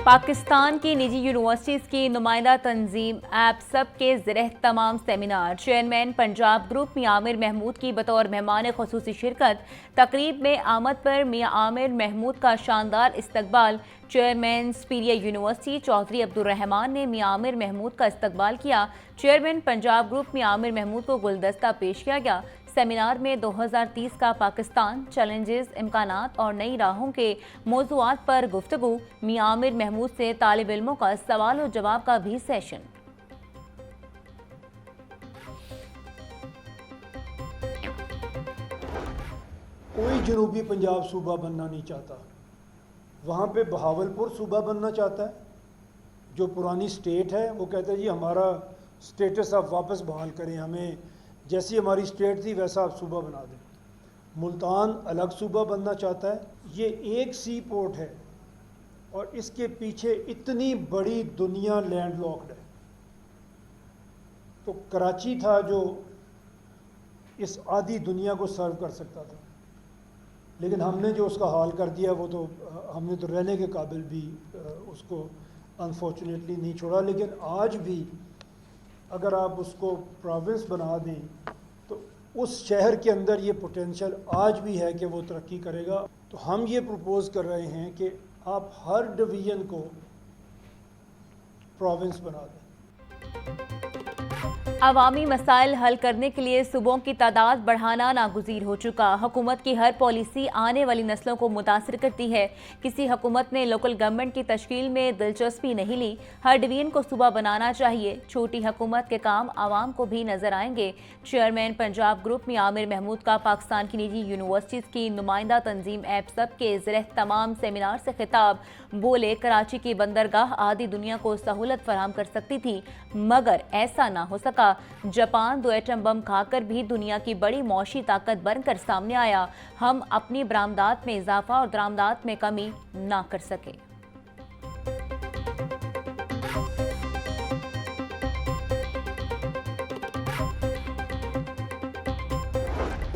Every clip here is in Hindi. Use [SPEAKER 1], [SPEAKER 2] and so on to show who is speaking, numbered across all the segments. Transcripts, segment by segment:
[SPEAKER 1] पाकिस्तान की निजी यूनिवर्सिटीज़ की नुमाइंदा तंजीम एपसप के ज़रिए तमाम seminar. Chairman Punjab group Mian Aamir Mahmood की बतौर मेहमान ख़ुसूसी शिरकत। तकरीब में आमद पर मियां आमिर महमूद का शानदार इस्तकबाल। Chairman superior university Chaudhry Abdurrahman ने मियां आमिर महमूद का इस्तकबाल किया। चेयरमैन पंजाब ग्रुप मियां आमिर महमूद को गुलदस्ता पेश किया गया। सेमिनार में 2030 का पाकिस्तान, चैलेंजेस, इम्कानात और नई राहों के मौज़ूआत पर गुफ्तगू। मियां आमिर महमूद से तालिब इल्मों का सवाल और जवाब का भी सेशन।
[SPEAKER 2] कोई जनूबी पंजाब सूबा बनना नहीं चाहता, वहाँ पे बहावलपुर सूबा बनना चाहता है। जो पुरानी स्टेट है वो कहता है जी हमारा स्टेटस आप वापस बहाल करें, हमें जैसी हमारी स्टेट थी वैसा आप सूबा बना दें। मुल्तान अलग सूबा बनना चाहता है। ये एक सी पोर्ट है और इसके पीछे इतनी बड़ी दुनिया लैंडलॉक्ड है। तो कराची था जो इस आधी दुनिया को सर्व कर सकता था, लेकिन हमने जो उसका हाल कर दिया वो तो हमने तो रहने के काबिल भी उसको अनफॉर्चुनेटली नहीं छोड़ा। लेकिन आज भी अगर आप उसको प्रोविंस बना दें तो उस शहर के अंदर ये पोटेंशियल आज भी है कि वो तरक्की करेगा। तो हम ये प्रपोज़ कर रहे हैं कि आप हर डिवीज़न को प्रोविंस बना दें।
[SPEAKER 1] अवामी मसाइल हल करने के लिए सूबों की तादाद बढ़ाना नागुज़ीर हो चुका। हुकूमत की हर पॉलिसी आने वाली नस्लों को मुतासिर करती है। किसी हुकूमत ने लोकल गवर्नमेंट की तश्कील में दिलचस्पी नहीं ली। हर डिवीजन को सूबा बनाना चाहिए। छोटी हुकूमत के काम आवाम को भी नजर आएंगे। चेयरमैन पंजाब ग्रुप मियां आमिर महमूद का पाकिस्तान की निजी यूनिवर्सिटीज़ की नुमाइंदा तंजीम एपसप के ज़रिए तमाम सेमिनार से खिताब। बोले, कराची की बंदरगाह आधी दुनिया को सहूलत फराहम कर सकती थी, मगर ऐसा ना हो सका। जापान 2 एटम बम खाकर भी दुनिया की बड़ी मौशी ताकत बनकर सामने आया। हम अपनी बरामदात में इजाफा और दरामदात में कमी ना कर सके।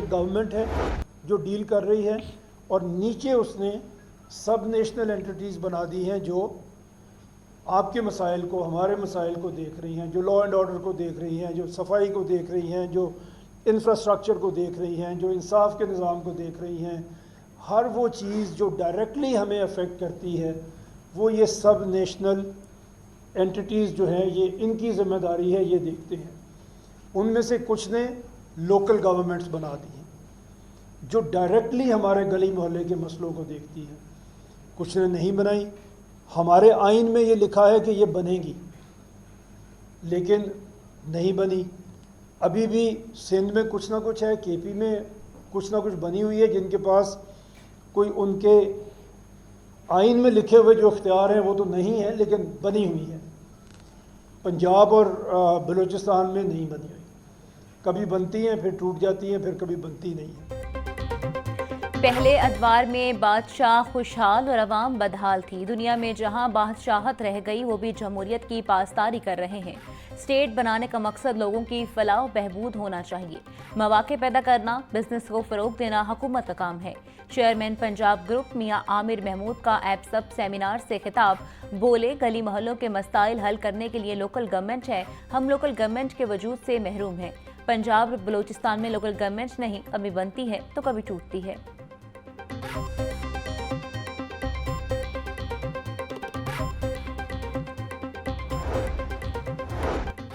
[SPEAKER 2] गवर्नमेंट है जो डील कर रही है और नीचे उसने सब नेशनल एंटिटीज़ बना दी हैं जो आपके मसाइल को, हमारे मसाइल को देख रही हैं, जो लॉ एंड ऑर्डर को देख रही हैं, जो सफाई को देख रही हैं, जो इंफ्रास्ट्रक्चर को देख रही हैं, जो इंसाफ के निज़ाम को देख रही हैं। हर वो चीज़ जो डायरेक्टली हमें अफेक्ट करती है वो ये सब नेशनल एंटिटीज़ जो हैं ये इनकी ज़िम्मेदारी है, ये देखते हैं। उनमें से कुछ ने लोकल गवर्नमेंट्स बना दी हैं जो डायरेक्टली हमारे गली मोहल्ले के मसलों को देखती हैं, कुछ ने नहीं बनाई। हमारे आइन में ये लिखा है कि ये बनेगी, लेकिन नहीं बनी। अभी भी सिंध में कुछ ना कुछ है, केपी में कुछ ना कुछ बनी हुई है, जिनके पास कोई उनके आइन में लिखे हुए जो इख्तियार हैं वो तो नहीं है, लेकिन बनी हुई है। पंजाब और बलूचिस्तान में नहीं बनी हुई। कभी बनती हैं फिर टूट जाती हैं, फिर कभी बनती नहीं है।
[SPEAKER 1] पहले अदवार में बादशाह खुशहाल और अवाम बदहाल थी। दुनिया में जहां बादशाहत रह गई वो भी जमहूरियत की पासदारी कर रहे हैं। स्टेट बनाने का मकसद लोगों की फलाह बहबूद होना चाहिए। मौके पैदा करना, बिजनेस को फ़रोग देना हुकूमत का काम है। चेयरमैन पंजाब ग्रुप मियां आमिर महमूद का एपसप सेमिनार से खिताब। बोले, गली मोहल्लों के मसाइल हल करने के लिए लोकल गवर्नमेंट है। हम लोकल गवर्नमेंट के वजूद से महरूम हैं। पंजाब बलूचिस्तान में लोकल गवर्नमेंट नहीं, कभी बनती है तो कभी टूटती है।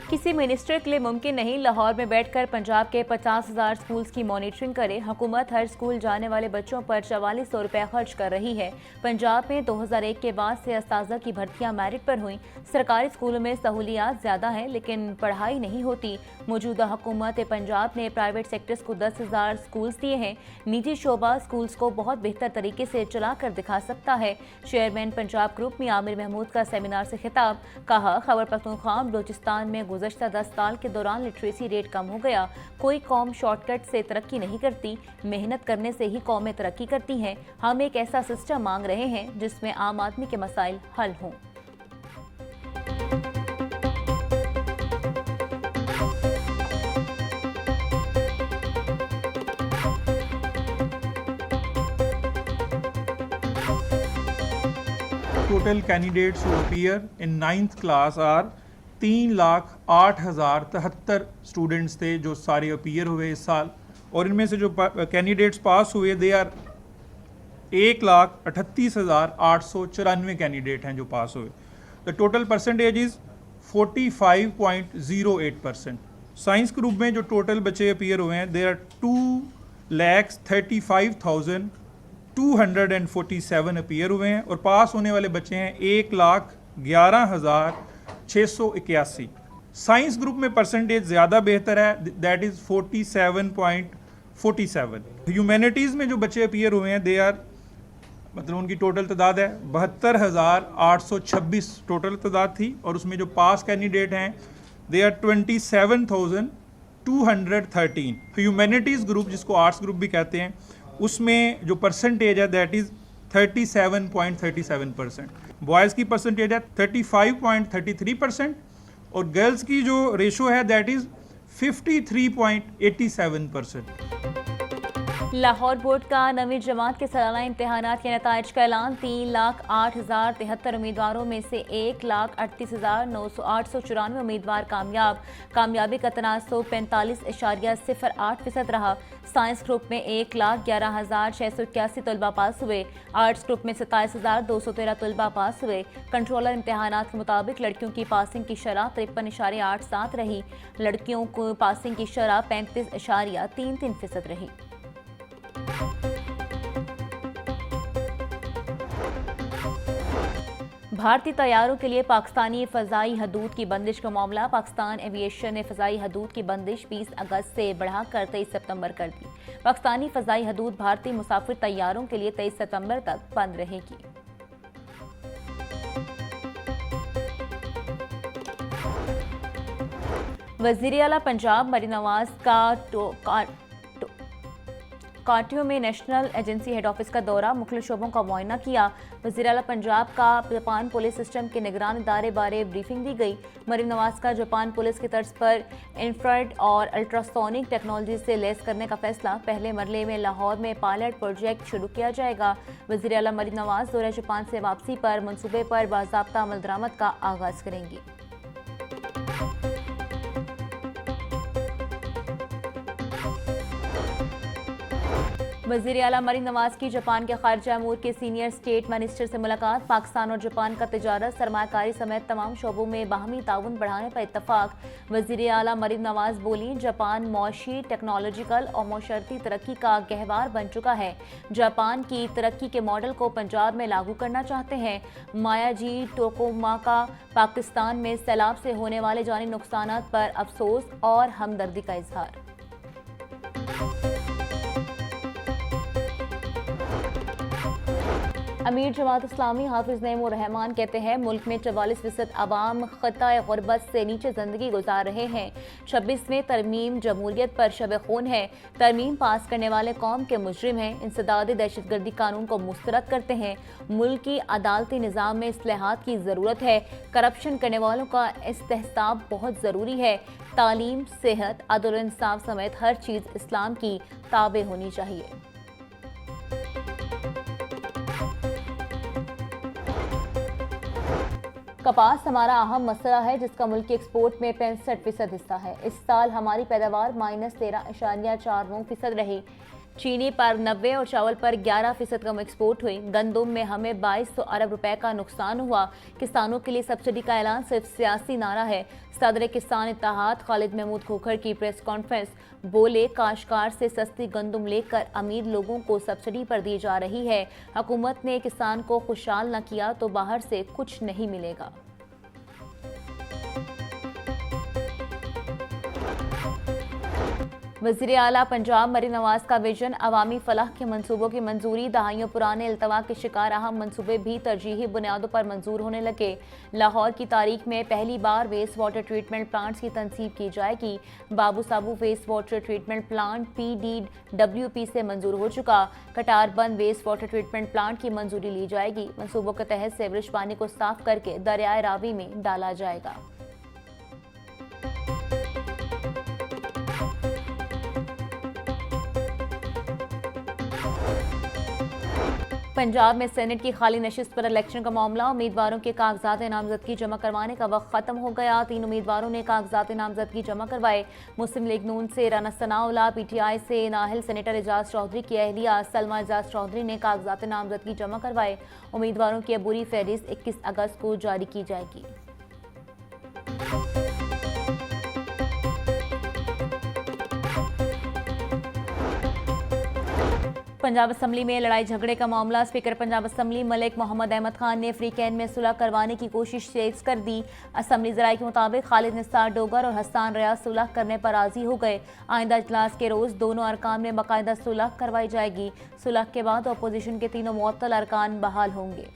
[SPEAKER 1] किसी मिनिस्टर के लिए मुमकिन नहीं लाहौर में बैठकर पंजाब के 50,000 स्कूल्स की मॉनिटरिंग करे। हुकूमत हर स्कूल जाने वाले बच्चों पर 4400 रुपए खर्च कर रही है। पंजाब में 2001 के बाद से अस्ताज़ा की भर्तियां मेरिट पर हुई। सरकारी स्कूलों में सहूलियात ज़्यादा हैं लेकिन पढ़ाई नहीं होती। मौजूदा हुकूमत पंजाब ने प्राइवेट सेक्टर्स को 10,000 स्कूल्स दिए हैं। निजी शोबा स्कूल्स को बहुत बेहतर तरीके से चला कर दिखा सकता है। चेयरमैन पंजाब ग्रुप मियां आमिर महमूद का सेमिनार से खिताब। कहा, खैबर पख्तूनख्वा बलूचिस्तान में गुज़श्ता 10 साल के दौरान लिटरेसी रेट कम हो गया। कोई कौम शॉर्टकट से तरक्की नहीं करती, मेहनत करने से ही कौमें तरक्की करती हैं। हम एक ऐसा सिस्टम मांग रहे हैं जिसमें आम आदमी के मसाइल हल हों।
[SPEAKER 3] total candidates who appear in 9th class are 3,08,073 students थे जो सारे अपीयर हुए इस साल, और इनमें से जो कैंडिडेट्स पास हुए दे आर 1,38,894 कैंडिडेट हैं जो पास हुए। The total percentage is 45.08%। Science group में जो टोटल बच्चे अपीयर हुए हैं दे आर 2,35,247 अपीयर हुए हैं, और पास होने वाले बच्चे हैं 1,11,681। साइंस ग्रुप में परसेंटेज ज़्यादा बेहतर है, दैट इज़ 47.47। ह्यूमैनिटीज़ में जो बच्चे अपीयर हुए हैं दे आर, मतलब उनकी टोटल तादाद है 72,826 टोटल तादाद थी, और उसमें जो पास कैंडिडेट हैं दे आर 27,213। ह्यूमैनिटीज़ ग्रुप जिसको आर्ट्स ग्रुप भी कहते हैं उसमें जो परसेंटेज है दैट इज़ 37.37%। बॉयज़ की परसेंटेज है 35.33%, और गर्ल्स की जो रेशो है दैट इज़ 53.87%।
[SPEAKER 1] लाहौर बोर्ड का 9वीं जमात के सालाना इम्तहानात के नताइज का ऐलान। 3,08,073 उम्मीदवारों में से 1,38,894 उम्मीदवार कामयाब। कामयाबी का तनासुब 45.08% रहा। साइंस ग्रुप में 1,11,681 तलबा पास हुए। आर्ट्स ग्रुप में 27,213 तलबा पास हुए। कंट्रोलर इम्तहानात के मुताबिक लड़कियों की पासिंग की शरह 53.87 रही। लड़कियों को पासिंग की शरह 35.33% रही। भारतीय तैयारों के लिए पाकिस्तानी फ़ज़ाई हदूद की बंदिश का मामला। पाकिस्तान एविएशन ने फ़ज़ाई हदूद की बंदिश 20 अगस्त से बढ़ाकर 23 सितंबर कर दी। पाकिस्तानी फ़ज़ाई हदूद भारतीय मुसाफिर तैयारों के लिए 23 सितंबर तक बंद रहेगी। वज़ीर आला पंजाब मरीन नवाज का काटियों में नेशनल एजेंसी हेड ऑफिस का दौरा, मुख्तलिफ शोबों का मुआयना किया। वज़ीर आला पंजाब का जापान पुलिस सिस्टम के निगरान इदारे बारे ब्रीफिंग दी गई। मरीन नवाज का जापान पुलिस की तर्ज पर इंफ्रारेड और अल्ट्रासोनिक टेक्नोलॉजी से लैस करने का फैसला। पहले मरले में लाहौर में पायलट प्रोजेक्ट शुरू किया जाएगा। वज़ीर आला मरीन नवाज दौरे जापान से वापसी पर मनसूबे पर बाज़ाब्ता अमल दरामद का आगाज़ करेंगी। वज़ीर आला मरीन नवाज की जापान के खारजा अमूर के सीनियर स्टेट मिनिस्टर से मुलाकात। पाकिस्तान और जापान का तिजारत, सरमायाकारी समेत तमाम शोबों में बाहमी ताउन बढ़ाने पर इत्तफाक। वज़ीर आला मरीन नवाज बोली, जापान मौशी, टेक्नोलॉजिकल और मशरती तरक्की का गहवार बन चुका है। जापान की तरक्की के मॉडल को पंजाब में लागू करना चाहते हैं। मायाजी टोकोमाका पाकिस्तान में सैलाब से होने वाले जानी नुकसानात पर अफसोस और हमदर्दी का इजहार। अमीर जमात इस्लामी हाफिज नईमुर रहमान कहते हैं, मुल्क में 44% आवाम ख़ताए गुरबत से नीचे ज़िंदगी गुजार रहे हैं। 26वें तरमीम जमहूरियत पर शब खून है। तरमीम पास करने वाले कौम के मुजरिम हैं। इंसदादी दहशतगर्दी कानून को मुस्तरद करते हैं। मुल्क की अदालती निज़ाम में इस्लाहात की ज़रूरत है। करप्शन करने वालों का इस्तेहसाब बहुत ज़रूरी है। तालीम, सेहत, अदल और इंसाफ समेत हर चीज़ इस्लाम की ताबे होनी चाहिए। कपास हमारा अहम मसला है जिसका मुल्क के एक्सपोर्ट में 65% हिस्सा है। इस साल हमारी पैदावार -13.49% रही। चीनी पर 90 और चावल पर 11% कम एक्सपोर्ट हुई। गंदम में हमें 2200 अरब रुपए का नुकसान हुआ। किसानों के लिए सब्सिडी का ऐलान सिर्फ सियासी नारा है। सदर किसान इत्तेहाद खालिद महमूद खोखर की प्रेस कॉन्फ्रेंस, बोले, काश्तकार से सस्ती गंदम लेकर अमीर लोगों को सब्सिडी पर दी जा रही है। हुकूमत ने किसान को खुशहाल न किया तो बाहर से कुछ नहीं मिलेगा। वज़ीर आला पंजाब मरीन नवाज का विजन, अवामी फलाह के मंसूबों की मंजूरी। दहाइयों पुराने अल्तवा के शिकार अहम मंसूबे भी तरजीही बुनियादों पर मंजूर होने लगे। लाहौर की तारीख में पहली बार वेस्ट वाटर ट्रीटमेंट प्लांट्स की तनसीब की जाएगी। Babu Sabu waste water treatment plant PDWP से मंजूर हो चुका। Katarband waste water treatment plant की मंजूरी ली जाएगी। मंसूबों के तहत सीवरेज पानी को साफ करके दरियाए रावी में डाला जाएगा। पंजाब में सेनेट की खाली नशिस्त पर इलेक्शन का मामला, उम्मीदवारों के कागजात नामजदगी जमा करवाने का वक्त खत्म हो गया। 3 उम्मीदवारों ने कागजात नामजदगी जमा करवाए। मुस्लिम लीग नून से राना सनाउल्लाह, पीटीआई से नाहिल, सेनेटर एजाज चौधरी की अहलिया सलमा एजाज चौधरी ने कागजात नामजदगी जमा करवाए। उम्मीदवारों की अबूरी फहरिस्त 21 अगस्त को जारी की जाएगी। पंजाब असम्बली में लड़ाई झगड़े का मामला, स्पीकर पंजाब असम्बली मलिक मोहम्मद अहमद खान ने फ्री कैन में सुलह करवाने की कोशिश तेज कर दी। असम्बली ज़राए के मुताबिक खालिद निसार डोगर और हसन रियाज सुलह करने पर राजी हो गए। आइंदा इजलास के रोज़ दोनों अरकान में बाकायदा सुलह करवाई जाएगी। सुलह के बाद अपोजिशन के तीनों मुअत्तल अरकान बहाल होंगे।